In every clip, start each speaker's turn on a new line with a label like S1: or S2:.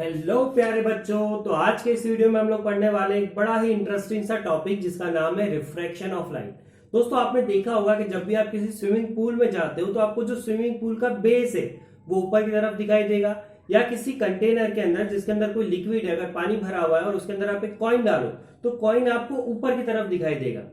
S1: Hello प्यारे बच्चों। तो आज के इस वीडियो में हम लोग पढ़ने वाले एक बड़ा ही इंटरेस्टिंग सा टॉपिक जिसका नाम है रिफ्रैक्शन ऑफ लाइट। दोस्तों आपने देखा होगा कि जब भी आप किसी स्विमिंग पूल में जाते हो तो आपको जो स्विमिंग पूल का बेस है वो ऊपर की तरफ दिखाई देगा, या किसी कंटेनर के अंदर जिसके अंदर कोई लिक्विड है, अगर पानी भरा हुआ है और उसके अंदर आप एक कॉइन डालो तो कॉइन आपको ऊपर की तरफ दिखाई देगा।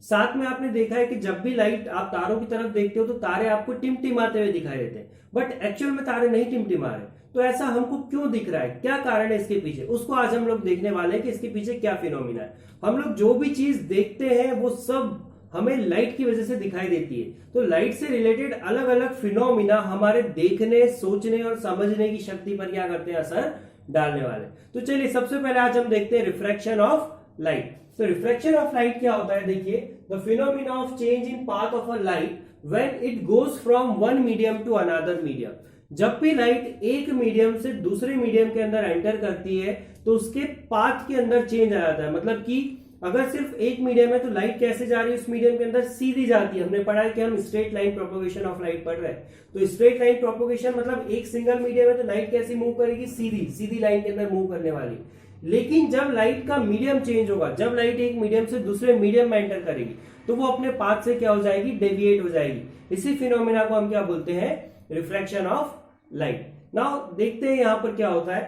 S1: साथ में आपने देखा है कि जब भी लाइट आप तारों की तरफ देखते हो तो तारे आपको टिमटिमाते हुए दिखाई देते हैं, बट एक्चुअल में तारे नहीं टिमटिमा रहे। तो ऐसा हमको क्यों दिख रहा है, क्या कारण है इसके पीछे, उसको आज हम लोग देखने वाले हैं कि इसके पीछे क्या फिनोमिना है। हम लोग जो भी चीज देखते हैं वो सब हमें लाइट की वजह से दिखाई देती है। तो लाइट से रिलेटेड अलग अलग फिनोमिना हमारे देखने, सोचने और समझने की शक्ति पर क्या करते हैं, असर डालने वाले। तो चलिए सबसे पहले आज हम देखते हैं रिफ्रैक्शन ऑफ लाइट। तो रिफ्रैक्शन ऑफ लाइट क्या होता है, देखिए, the phenomena of change in path of a light when it goes from one medium to another medium. जब भी लाइट एक मीडियम से दूसरे मीडियम के अंदर एंटर करती है तो उसके पाथ के अंदर चेंज आ जाता है। मतलब कि अगर सिर्फ एक मीडियम है तो लाइट कैसे जा रही है उस मीडियम के अंदर, सीधी जाती है। हमने पढ़ा है कि हम straight line propagation of light पढ़ रहे हैं। तो स्ट्रेट लाइन प्रोपोगेशन मतलब एक सिंगल मीडियम है तो लाइट कैसे मूव करेगी, सीधी सीधी लाइन के अंदर मूव करने वाली। लेकिन जब लाइट का मीडियम चेंज होगा, जब लाइट एक मीडियम से दूसरे मीडियम में एंटर करेगी तो वो अपने पाथ से क्या हो जाएगी, डेविएट हो जाएगी। इसी फिनोमिना को हम क्या बोलते हैं, रिफ्रैक्शन ऑफ लाइट। नाउ देखते हैं यहां पर क्या होता है।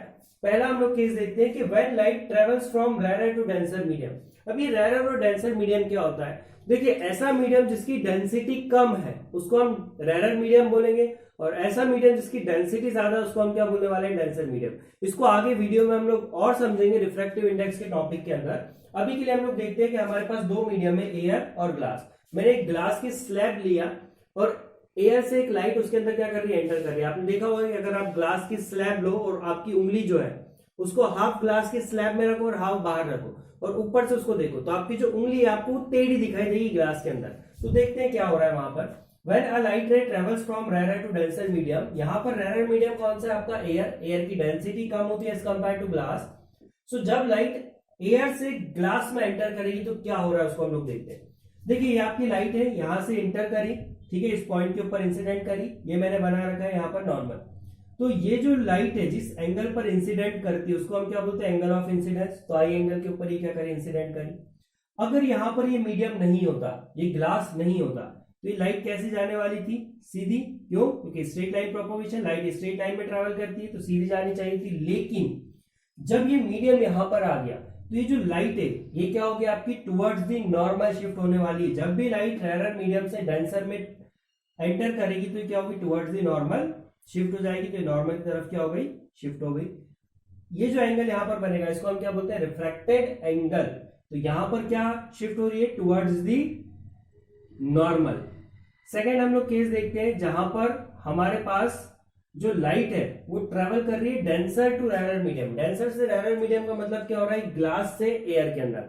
S1: पहला हम लोग केस देखते हैं कि when light travels from rare to denser medium. अब ये रेयर और डेंसर मीडियम क्या होता है, देखिए, ऐसा मीडियम जिसकी डेंसिटी कम है उसको हम रेयर मीडियम बोलेंगे, और ऐसा मीडियम जिसकी डेंसिटी ज्यादा है उसको हम क्या बोलने वाले हैं, डेंसर मीडियम। इसको आगे वीडियो में हम लोग और समझेंगे रिफ्रैक्टिव इंडेक्स के टॉपिक के अंदर। अभी के लिए हम लोग देखते हैं कि हमारे पास दो मीडियम है, एयर और ग्लास। मैंने एक ग्लास की स्लैब लिया और एयर से एक लाइट उसके अंदर क्या कर रही है, एंटर कर रही है। आपने देखा होगा कि अगर आप ग्लास की स्लैब लो और आपकी उंगली जो है उसको हाफ ग्लास की स्लैब में रखो और हाफ बाहर रखो और ऊपर से उसको देखो तो आपकी जो उंगली है आपको टेढ़ी दिखाई देगी ग्लास के अंदर। तो देखते हैं क्या हो रहा है वहां पर। When a light ray travels from rarer to denser medium, यहाँ पर rarer medium कौन सा है आपका, एयर की डेंसिटी कम होती है एज कंपेयर टू ग्लास। सो जब लाइट एयर से ग्लास में एंटर करेगी तो क्या हो रहा है उसको हम लोग देखते हैं। देखिए ये आपकी लाइट है, यहां से एंटर करी, ठीक है, इस पॉइंट के ऊपर इंसिडेंट करी, ये मैंने बना रखा है यहाँ पर नॉर्मल। तो ये जो लाइट है जिस एंगल पर इंसिडेंट करती है उसको हम क्या बोलते हैं, एंगल ऑफ इंसिडेंस। तो आई एंगल के ऊपर ये क्या करी, इंसिडेंट करी। अगर यहां पर ये मीडियम नहीं होता, ये ग्लास नहीं होता, तो ये लाइट कैसे जाने वाली थी, सीधी। क्यों, क्योंकि straight line propagation, light straight line में ट्रैवल करती है तो सीधी जानी चाहिए थी। लेकिन जब ये मीडियम यहां पर आ गया तो ये जो लाइट है ये क्या हो गया, आपकी टुवर्ड्स द नॉर्मल शिफ्ट होने वाली है। जब भी लाइट रेयर मीडियम से डेंसर में एंटर करेगी तो क्या होगी, टुवर्ड्स द नॉर्मल शिफ्ट हो जाएगी। तो नॉर्मल की तरफ क्या हो गई, शिफ्ट हो गई। ये जो एंगल यहां पर बनेगा इसको हम क्या बोलते हैं, रिफ्रैक्टेड एंगल। तो यहां पर क्या शिफ्ट हो रही है, टुवर्ड्स दी नॉर्मल। सेकेंड हम लोग केस देखते हैं जहां पर हमारे पास जो लाइट है वो ट्रेवल कर रही है denser to rare medium. Denser से रेयर मीडियम का मतलब क्या हो रहा है, ग्लास से एयर के अंदर।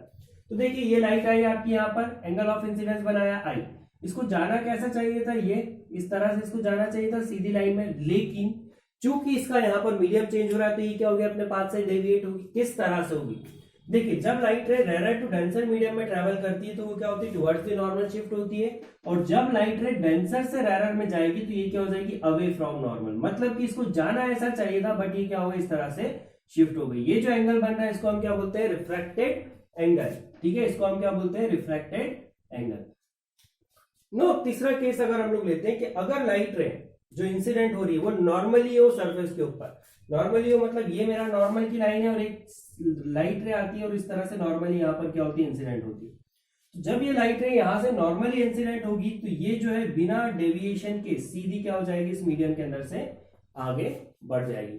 S1: तो देखिए ये लाइट आई आपकी यहाँ पर, एंगल ऑफ इंसिडेंस बनाया आई। इसको जाना कैसा चाहिए था, ये इस तरह से इसको जाना चाहिए था सीधी लाइन में। लेकिन चूंकि इसका यहाँ पर मीडियम चेंज हो रहा है तो ये क्या हो गया, अपने पाथ से डेविएट होगी। किस तरह से होगी, देखिए, जब light ray rare to denser medium में ट्रैवल करती है तो वो क्या होती है, टुवर्ड्स द नॉर्मल शिफ्ट होती है। और जब लाइट रे डेंसर से रेयर में जाएगी तो ये क्या हो जाएगी, अवे फ्रॉम नॉर्मल। मतलब कि इसको जाना ऐसा चाहिए था बट ये क्या हो गया, इस तरह से शिफ्ट हो गई। ये जो एंगल बन रहा है इसको हम क्या बोलते हैं, रिफ्रैक्टेड एंगल। ठीक है, इसको हम क्या बोलते हैं, रिफ्रैक्टेड एंगल। नो, तीसरा केस अगर हम लोग लेते हैं कि अगर लाइट रे जो इंसिडेंट हो रही है वो नॉर्मली हो सरफेस के ऊपर, नॉर्मली हो मतलब ये मेरा नॉर्मल की लाइन है और एक लाइट रे आती है और इस तरह से नॉर्मली यहाँ पर क्या होती है, इंसिडेंट होती है। तो जब ये लाइट रे यहाँ से नॉर्मली इंसिडेंट होगी तो ये जो है बिना डेविएशन के सीधी क्या हो जाएगी, इस मीडियम के अंदर से आगे बढ़ जाएगी।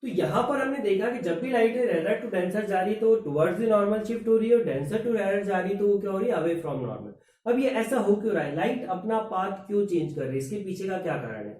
S1: तो यहां पर हमने देखा कि जब भी लाइट रेयर टू डेंसर जा रही है तो टुवर्ड्स द नॉर्मल शिफ्ट हो रही है, और डेंसर टू रेयर जा रही है तो वो क्या हो रही है, अवे फ्रॉम नॉर्मल। अब ये ऐसा हो क्यों रहा है, लाइट अपना पाथ क्यों चेंज कर रही है, इसके पीछे का क्या कारण है,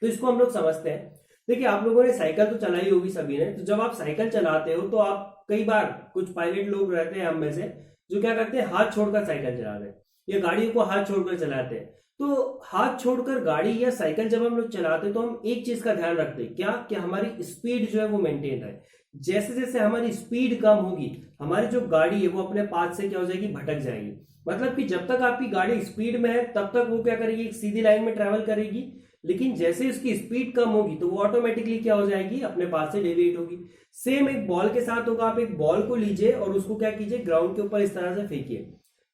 S1: तो इसको हम लोग समझते हैं। देखिए, आप लोगों ने साइकिल तो चलाई होगी सभी ने। तो जब आप साइकिल चलाते हो तो आप कई बार, कुछ पायलट लोग रहते हैं हम में से जो क्या करते हैं, हाथ छोड़कर साइकिल चलाते हैं या गाड़ियों को हाथ छोड़कर चलाते हैं। तो हाथ छोड़कर गाड़ी या साइकिल जब हम लोग चलाते हैं तो हम एक चीज का ध्यान रखते हैं, क्या, कि हमारी स्पीड जो है वो मेंटेन रहे। जैसे जैसे हमारी स्पीड कम होगी हमारी जो गाड़ी है वो अपने पाथ से क्या हो जाएगी, भटक जाएगी। मतलब कि जब तक आपकी गाड़ी स्पीड में है तब तक वो क्या करेगी, एक सीधी लाइन में ट्रेवल करेगी। लेकिन जैसे उसकी स्पीड कम होगी तो वो ऑटोमेटिकली क्या हो जाएगी, अपने पाथ से डेविएट होगी। सेम एक बॉल के साथ होगा, आप एक बॉल को लीजिए और उसको क्या कीजिए, ग्राउंड के ऊपर इस तरह से फेंकिए,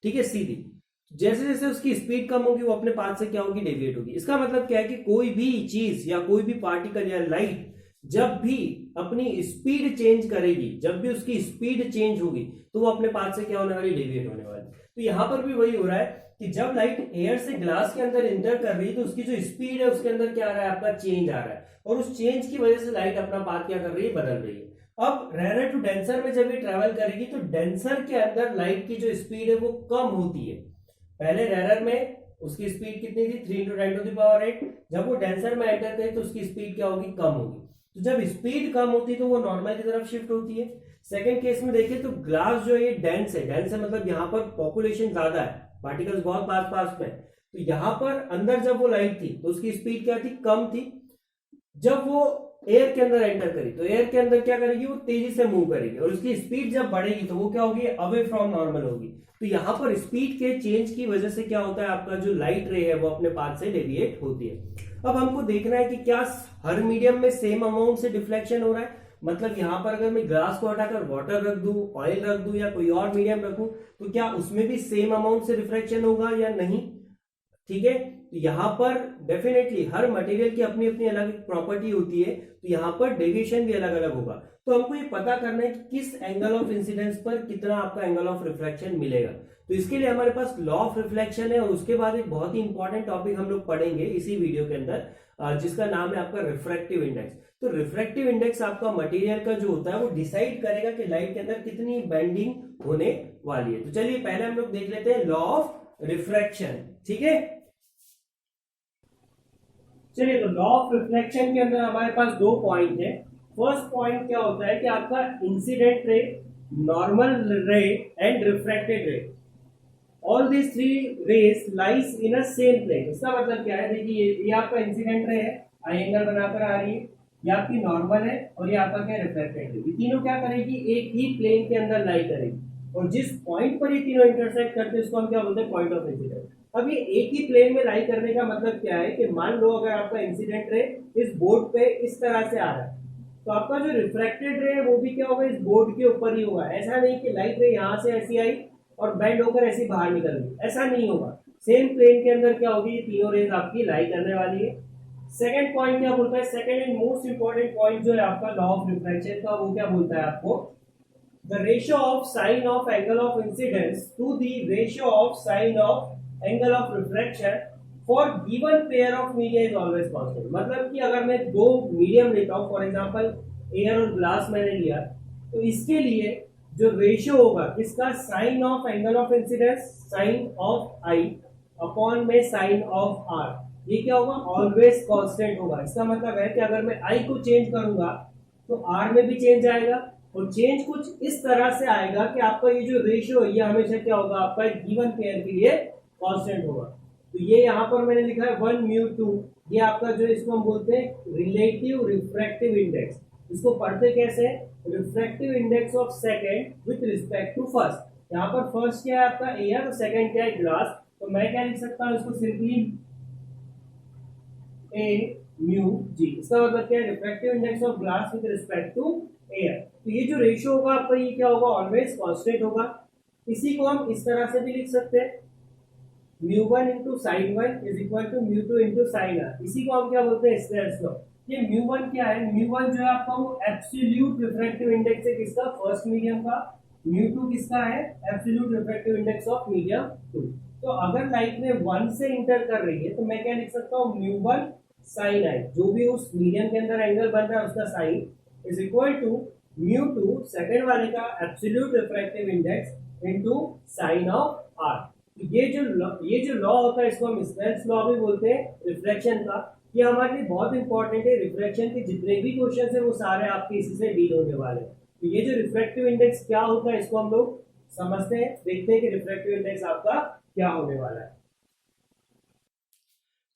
S1: ठीक है, सीधी। जैसे जैसे उसकी स्पीड कम होगी वो अपने पाथ से क्या होगी, डेविएट होगी। इसका मतलब क्या है कि कोई भी चीज या कोई भी पार्टिकल या लाइट जब भी अपनी स्पीड चेंज करेगी, जब भी उसकी स्पीड चेंज होगी तो वो अपने पाथ से क्या होने वाली, डेविएट होने वाली। तो यहां पर भी वही हो रहा है कि जब लाइट एयर से ग्लास के अंदर इंटर कर रही है तो उसकी जो स्पीड है उसके अंदर क्या आ रहा है, आपका चेंज आ रहा है, और उस चेंज की वजह से लाइट अपना पाथ क्या कर रही है, बदल रही है। अब रेयर टू डेंसर में जब ये ट्रेवल करेगी तो डेंसर के अंदर लाइट की जो स्पीड है वो कम होती है। पहले रेयर में उसकी स्पीड कितनी थी, 3 × 10⁸। जब वो डेंसर में एंटर करे तो उसकी स्पीड क्या होगी, कम होगी। तो जब स्पीड कम होती है तो वो नॉर्मल की तरफ शिफ्ट होती है। सेकंड केस में देखिए तो ग्लास जो है डेंस है, डेंस है मतलब यहाँ पर पॉपुलेशन ज्यादा है, पार्टिकल्स बहुत पास पास में, तो यहां पर अंदर जब वो लाइट थी तो उसकी स्पीड क्या थी, कम थी। जब वो एयर के अंदर एंटर करी तो एयर के अंदर क्या करेगी, वो तेजी से मूव करेगी, और उसकी स्पीड जब बढ़ेगी तो वो क्या होगी, अवे फ्रॉम नॉर्मल होगी। तो यहां पर स्पीड के चेंज की वजह से क्या होता है, आपका जो लाइट रे है वो अपने पाथ से डेविएट होती है। अब हमको देखना है कि क्या हर मीडियम में सेम अमाउंट से डिफ्लेक्शन हो रहा है। मतलब यहां पर अगर मैं ग्लास को हटाकर वाटर रख दूं, ऑयल रख दूं या कोई और मीडियम रखूं तो क्या उसमें भी सेम अमाउंट से रिफ्लेक्शन होगा या नहीं, ठीक है। तो यहां पर डेफिनेटली हर मटेरियल की अपनी अपनी अलग प्रॉपर्टी होती है, तो यहां पर डेविएशन भी अलग अलग होगा। तो हमको ये पता करना है कि किस एंगल ऑफ इंसिडेंस पर कितना आपका एंगल ऑफ रिफ्लेक्शन मिलेगा। तो इसके लिए हमारे पास लॉ ऑफ रिफ्लेक्शन है, और उसके बाद एक बहुत ही इंपॉर्टेंट टॉपिक हम लोग पढ़ेंगे इसी वीडियो के अंदर, जिसका नाम है आपका रिफ्रैक्टिव इंडेक्स। तो रिफ्रैक्टिव इंडेक्स आपका मटेरियल का जो होता है वो डिसाइड करेगा कि लाइट के अंदर कितनी बेंडिंग होने वाली है। तो चलिए पहले हम लोग देख लेते हैं लॉ ऑफ रिफ्रैक्शन, ठीक है। चलिए तो लॉ ऑफ रिफ्लेक्शन के अंदर हमारे पास दो पॉइंट है। फर्स्ट पॉइंट क्या होता है कि आपका incident ray, normal ray and refracted ray, all these three rays lies in a same plane. इसका मतलब क्या है, देखिए ये आपका इंसिडेंट रे है, आई एंगल बनाकर आ रही है, ये आपकी नॉर्मल है, और ये आपका क्या, रिफ्रैक्टेड है। ये तीनों क्या करेगी, एक ही प्लेन के अंदर लाई करेगी, और जिस पॉइंट पर ये तीनों इंटरसेक्ट करते हैं उसको हम क्या बोलते हैं, पॉइंट ऑफ इंसिडेंट। अब ये एक ही प्लेन में लाई करने का मतलब क्या है कि मान लो अगर आपका इंसिडेंट रे इस बोर्ड पे इस तरह से आ रहा है, तो आपका जो रिफ्रैक्टेड रे है वो भी क्या होगा, इस बोर्ड के ऊपर ही होगा। ऐसा नहीं कि लाइट रे यहाँ से ऐसी आई और बेंड होकर ऐसी बाहर निकल गई, ऐसा नहीं होगा। सेम प्लेन के अंदर क्या होगी, ये तीनों रेज आपकी लाई करने वाली है। सेकंड पॉइंट क्या बोलता है, second and most important point जो है आपका लॉ ऑफ रिफ्रैक्शन का, वो क्या बोलता है आपको, the ratio of sine of angle of incidence to the ratio of sine of angle of refraction for given pair of media is always constant. मतलब कि अगर मैं दो मीडियम लेता हूं, फॉर एग्जांपल एयर और ग्लास मैंने लिया, तो इसके लिए जो रेशियो होगा किसका, sine of angle of incidence, sine of I upon में साइन ऑफ आर, ये क्या होगा, ऑलवेज कांस्टेंट होगा। इसका मतलब है कि अगर मैं आई को चेंज करूंगा तो आर में भी चेंज आएगा, और चेंज कुछ इस तरह से आएगा कि आपका ये जो रेशियो है ये हमेशा क्या होगा, आपका एक गिवन पेयर के लिए कांस्टेंट होगा। तो ये यहाँ पर मैंने लिखा है 1μ2, ये आपका जो इसको हम बोलते हैं रिलेटिव रिफ्रैक्टिव इंडेक्स। इसको पढ़ते कैसे, refractive index of second with respect to first. यहाँ पर फर्स्ट क्या है आपका एयर और सेकंड क्या है ग्लास, तो मैं क्या लिख सकता हूँ इसको सिंपली ए म्यू जी। इसका मतलब क्या है, refractive index of glass with respect to air. तो ये जो रेशियो होगा आपका ये क्या होगा, ऑलवेज कांस्टेंट होगा। इसी को हम इस तरह से भी लिख सकते हैं, μ1 into sine one is equal to μ2 into sine R. इसी को हम क्या बोलते हैं, स्नेल्स लॉ। ये μ1 क्या है, μ1 जो है आपका वो एब्सोल्यूट रिफ्रैक्टिव इंडेक्स है किसका, फर्स्ट मीडियम का। μ2 किसका है, absolute refractive index of medium 2। तो अगर लाइट में 1 से इंटर कर रही है तो मैं क्या लिख सकता हूँ, μ1 साइन आई, जो भी उस मीडियम के अंदर एंगल बन रहा है उसका sine, is equal to μ2 second वाले का absolute refractive index into sine of R. ये जो लॉ होता है इसको हम स्नेल्स लॉ भी बोलते हैं रिफ्लेक्शन का। ये हमारे लिए बहुत इंपॉर्टेंट है, रिफ्लेक्शन के जितने भी क्वेश्चन है वो सारे आपके इसी से डील होने वाले हैं। तो ये जो रिफ्रैक्टिव इंडेक्स क्या होता है इसको हम लोग समझते हैं, देखते हैं कि रिफ्रैक्टिव इंडेक्स आपका क्या होने वाला है।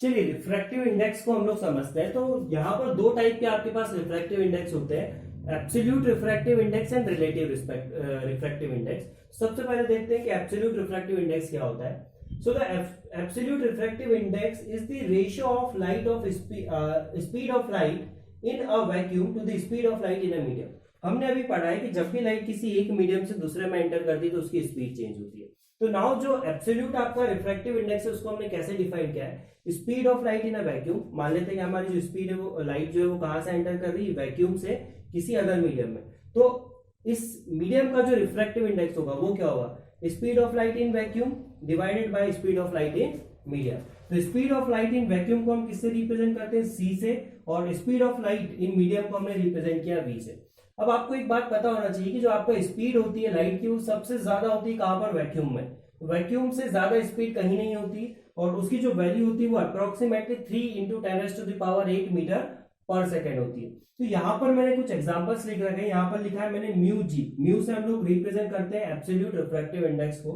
S1: चलिए रिफ्रैक्टिव इंडेक्स को हम लोग समझते हैं। तो यहाँ पर दो टाइप के आपके पास रिफ्रैक्टिव इंडेक्स होते हैं, absolute refractive index and relative refractive index. सबसे पहले देखते हैं कि एब्सोल्यूट रिफ्रैक्टिव इंडेक्स क्या होता है। So the absolute refractive index is the ratio of light of speed of light in a vacuum to the speed of light in a medium. हमने अभी पढ़ा है कि जब भी लाइट किसी एक मीडियम से दूसरे में एंटर करती है तो उसकी स्पीड चेंज होती है. तो नाउ जो एब्सोल्यूट आपका रिफ्रैक्टिव इंडेक्स है उसको हमने कैसे डिफाइन किया है, speed of light in a vacuum. मान लेते हैं कि हमारी जो स्पीड है वो लाइट जो है वो कहां से एंटर कर रही है, वैक्यूम से किसी अदर मीडियम में. तो इस मीडियम का जो रिफ्रैक्टिव इंडेक्स होगा वो क्या होगा, speed of light in vacuum divided by speed of light in medium. तो speed of light in vacuum को हम किससे रिप्रेजेंट करते हैं, सी से, और speed of light in medium को हमने रिप्रेजेंट किया वी से. अब आपको एक बात पता होना चाहिए कि जो आपका स्पीड होती है लाइट की वो सबसे ज्यादा होती है कहां पर, वैक्यूम में. वैक्यूम से ज्यादा स्पीड कहीं नहीं होती और उसकी जो वैल्यू होती है वो अप्रोक्सीमेटली 3 × 10⁻⁸ मीटर पर सेकेंड होती है. तो यहाँ पर मैंने कुछ एग्जांपल्स लिख रखे हैं. यहाँ पर लिखा है मैंने म्यू जी. म्यू से हम लोग रिप्रेजेंट करते हैं एब्सोल्यूट रिफ्रैक्टिव इंडेक्स को.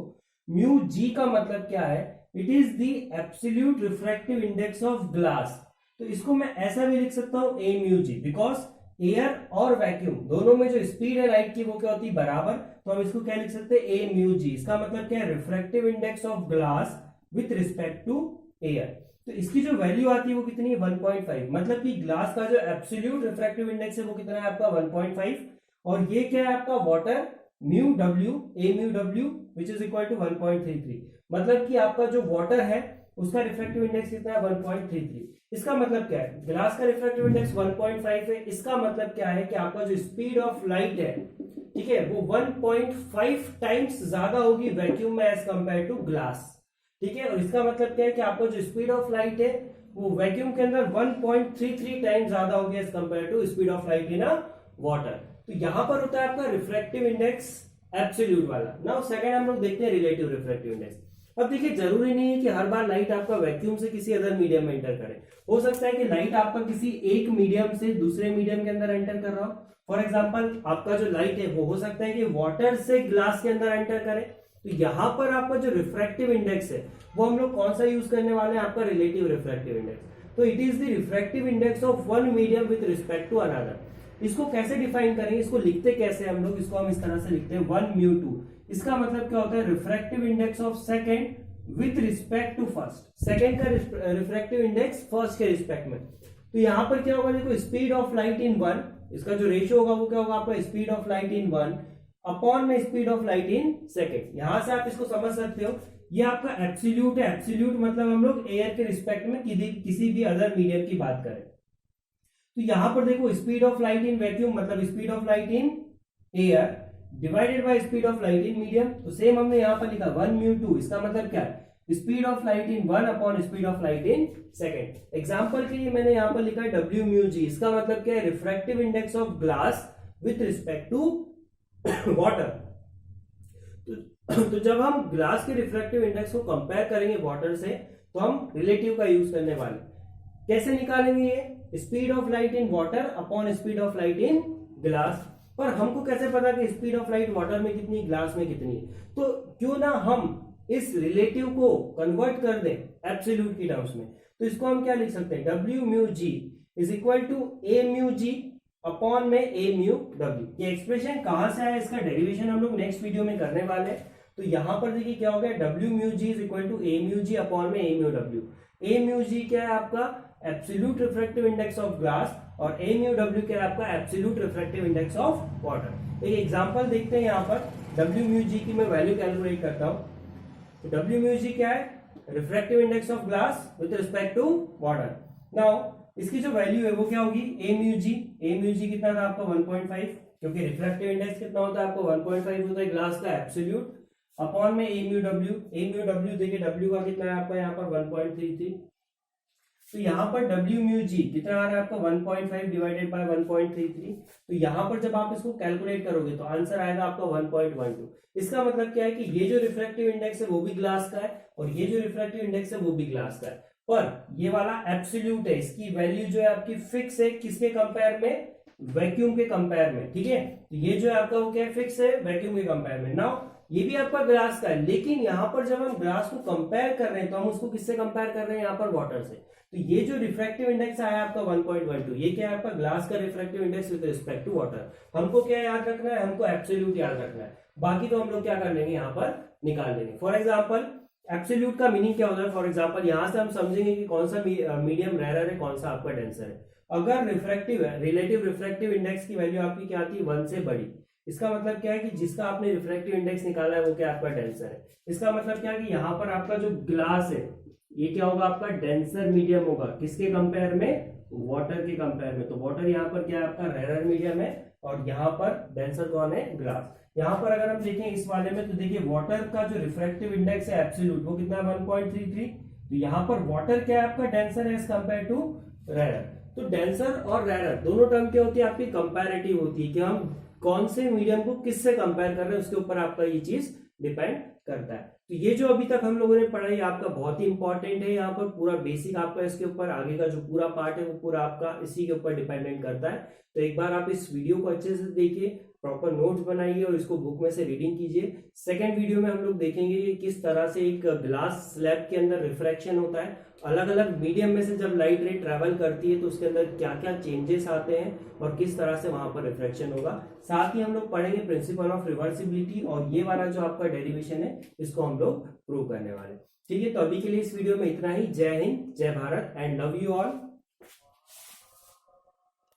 S1: म्यू जी का मतलब क्या है, it is the absolute refractive index of glass. तो इसको मैं ऐसा भी लिख सकता हूं ए म्यू जी, बिकॉज एयर और वैक्यूम दोनों में जो स्पीड है लाइट की वो क्या होती है, बराबर. तो हम इसको क्या लिख सकते हैं, ए म्यू जी. इसका मतलब क्या है, refractive index of glass with respect to air. तो इसकी जो वैल्यू आती है वो कितनी है, 1.5. मतलब कि ग्लास का जो एब्सोल्यूट रिफ्रैक्टिव इंडेक्स है वो कितना है आपका, 1.5. और ये क्या है आपका water, mu W, A mu W which is equal to 1.33. मतलब कि आपका जो वाटर है उसका रिफ्रैक्टिव इंडेक्स कितना है, 1.33. इसका मतलब क्या है, ग्लास का रिफ्रैक्टिव इंडेक्स 1.5 है. इसका मतलब क्या है कि आपका जो स्पीड ऑफ लाइट है, ठीक है, वो 1.5 टाइम्स ज्यादा होगी वैक्यूम में एज कंपेयर टू ग्लास. ठीक है, और इसका मतलब क्या है कि आपका जो स्पीड ऑफ लाइट है वो वैक्यूम के अंदर 1.33 टाइम्स ज्यादा होगी as compare to speed of light in a water. तो यहां पर होता है आपका रिफ्रैक्टिव इंडेक्स एब्सोल्यूट वाला. नाउ सेकंड हम लोग देखते हैं रिलेटिव रिफ्रैक्टिव इंडेक्स. अब देखिए जरूरी नहीं है कि हर बार लाइट आपका वैक्यूम से किसी अदर मीडियम में एंटर करे. हो सकता है कि लाइट आपका किसी एक मीडियम से दूसरे मीडियम के अंदर एंटर कर रहा हो. फॉर एग्जांपल आपका जो लाइट है वो हो सकता है कि वाटर से ग्लास के अंदर एंटर करे. तो यहां पर आपका जो रिफ्रैक्टिव इंडेक्स है वो हम लोग कौन सा यूज करने वाले हैं, आपका रिलेटिव रिफ्रैक्टिव इंडेक्स. तो it is the refractive index of one medium with respect to another. इसको कैसे डिफाइन करेंगे, इसको लिखते कैसे हम लोग, इसको हम इस तरह से लिखते हैं 1 म्यू 2. इसका मतलब क्या होता है, refractive index of second with respect to first. Second का रिफ्रैक्टिव इंडेक्स फर्स्ट के रिस्पेक्ट में. तो यहां पर क्या होगा, देखो स्पीड ऑफ लाइट इन 1, इसका जो रेशियो होगा वो क्या होगा आपका, speed of light in 1 upon में speed of light in second. यहां से आप इसको समझ सकते हो, ये आपका एब्सोल्यूट है. एब्सोल्यूट मतलब हम लोग एयर के रिस्पेक्ट में किसी भी अदर मीडियम की बात करें. तो यहां पर देखो speed of light in vacuum मतलब speed of light in air divided by speed of light in medium. तो सेम हमने यहां पर लिखा 1 म्यू 2. इसका मतलब क्या है, speed of light in 1 upon speed of light in second. Example के लिए मैंने यहां पर लिखा है W म्यू जी. इसका मतलब क्या है, refractive index of glass with respect to water. तो जब हम ग्लास के रिफ्रैक्टिव इंडेक्स को कंपेयर करेंगे वाटर से तो हम रिलेटिव का यूज करने वाले. कैसे निकालेंगे ये, speed of light in water upon speed of light in glass. पर हमको कैसे पता कि स्पीड ऑफ लाइट वाटर में कितनी, ग्लास में कितनी है. तो क्यों ना हम इस रिलेटिव को कन्वर्ट कर दें एब्सोल्यूट की टर्म्स में. तो इसको हम क्या लिख सकते हैं, W mu G is equal to A mu G upon में A म्यू W. ये एक्सप्रेशन कहां से आया, इसका डेरिवेशन हम लोग नेक्स्ट वीडियो में करने वाले हैं. तो यहां पर देखिए क्या हो गया, W mu G is equal to A mu G upon में A mu W. A mu G क्या है आपका absolute refractive index of glass और A म्यू W क्या है आपका absolute refractive index of water. एक एग्जांपल देखते हैं. यहां पर W म्यू जी की मैं वैल्यू कैलकुलेट करता हूं. तो W म्यू जी क्या है, refractive index of glass with respect to water. Now इसकी जो वैल्यू है वो क्या होगी, A mu G. A mu G कितना था आपका 1.5, क्योंकि रिफ्रैक्टिव इंडेक्स कितना होता है आपको 1.5 होता है ग्लास का एब्सोल्यूट, अपॉन में A mu W. A mu W देखिए W का कितना है आपका यहाँ पर 1.33. तो यहाँ पर W म्यू जी कितना आ रहा है आपका 1.5 डिवाइडेड बाय 1.33. तो यहाँ पर जब आप इसको कैलकुलेट करोगे तो आंसर आएगा आपका 1.12. इसका मतलब क्या है कि ये जो रिफ्रैक्टिव इंडेक्स है वो भी ग्लास का है और ये जो रिफ्रैक्टिव इंडेक्स है वो भी ग्लास का है. पर ये वाला एब्सोल्यूट है, इसकी वैल्यू जो है आपकी फिक्स है. किसके कंपेयर में, वैक्यूम के कंपेयर में. ठीक है, तो ये जो है आपका वो क्या है, फिक्स है वैक्यूम के कंपेयर में. नाउ ये भी आपका ग्लास का है, लेकिन यहाँ पर जब हम ग्लास को कंपेयर कर रहे हैं तो हम उसको किससे कंपेयर कर रहे हैं, यहाँ पर वाटर से. तो ये जो रिफ्रैक्टिव इंडेक्स आया आपका 1.12, ये क्या है आपका ग्लास का refractive index with respect to water. हमको क्या याद रखना है, हमको एब्सोल्यूट याद रखना है. बाकी तो हम लोग क्या कर लेंगे, यहाँ पर निकाल लेंगे. फॉर एग्जाम्पल एब्सोल्यूट का मीनिंग क्या होता है? फॉर एग्जांपल यहां से हम समझेंगे कि कौन सा मीडियम रेयर है, कौन सा आपका डेंसर है। अगर रिफ्रैक्टिव है, रिलेटिव रिफ्रैक्टिव इंडेक्स की वैल्यू आपकी क्या आती है? 1 से बड़ी। इसका मतलब क्या है कि जिसका आपने रिफ्रैक्टिव इंडेक्स निकाला है वो क्या आपका डेंसर है। इसका मतलब क्या है कि यहाँ पर आपका जो ग्लास है ये क्या होगा? आपका डेंसर मीडियम होगा। किसके कंपेयर में? वाटर के कंपेयर में। तो वाटर यहाँ पर क्या है? आपका रेयर मीडियम है और यहाँ पर डेंसर कौन है? ग्लास। यहाँ पर अगर हम देखें इस वाले में तो देखिए वाटर का जो रिफ्रैक्टिव इंडेक्स है एब्सोल्यूट वो कितना? 1.33। तो यहाँ पर वाटर क्या है? आपका डेंसर है एज कंपेयर टू रेयर। तो डेंसर और रेयर दोनों टर्म क्या होती है? आपकी कंपैरेटिव होती है कि हम कौन से मीडियम को किससे कंपेयर कर रहे हैं, उसके ऊपर आपका ये चीज डिपेंड करता है। तो ये जो अभी तक हम लोगों ने पढ़ा है आपका बहुत ही इंपॉर्टेंट है। यहाँ पर पूरा बेसिक आपका इसके ऊपर आगे का जो पूरा पार्ट है वो पूरा आपका इसी के ऊपर डिपेंडेंट करता है। तो एक बार आप इस वीडियो को अच्छे से देखिए, प्रॉपर नोट्स बनाइए और इसको बुक में से रीडिंग कीजिए। सेकंड वीडियो में हम लोग देखेंगे कि किस तरह से एक ग्लास स्लैब के अंदर रिफ्रैक्शन होता है, अलग अलग मीडियम में से जब लाइट रे ट्रेवल करती है तो उसके अंदर क्या क्या चेंजेस आते हैं और किस तरह से वहां पर रिफ्रैक्शन होगा। साथ ही हम लोग पढ़ेंगे प्रिंसिपल ऑफ रिवर्सिबिलिटी और ये वाला जो आपका डेरिवेशन है इसको हम लोग प्रूव करने वाले। ठीक है, तो अभी के लिए इस वीडियो में इतना ही। जय हिंद, जय Bharat and love you all.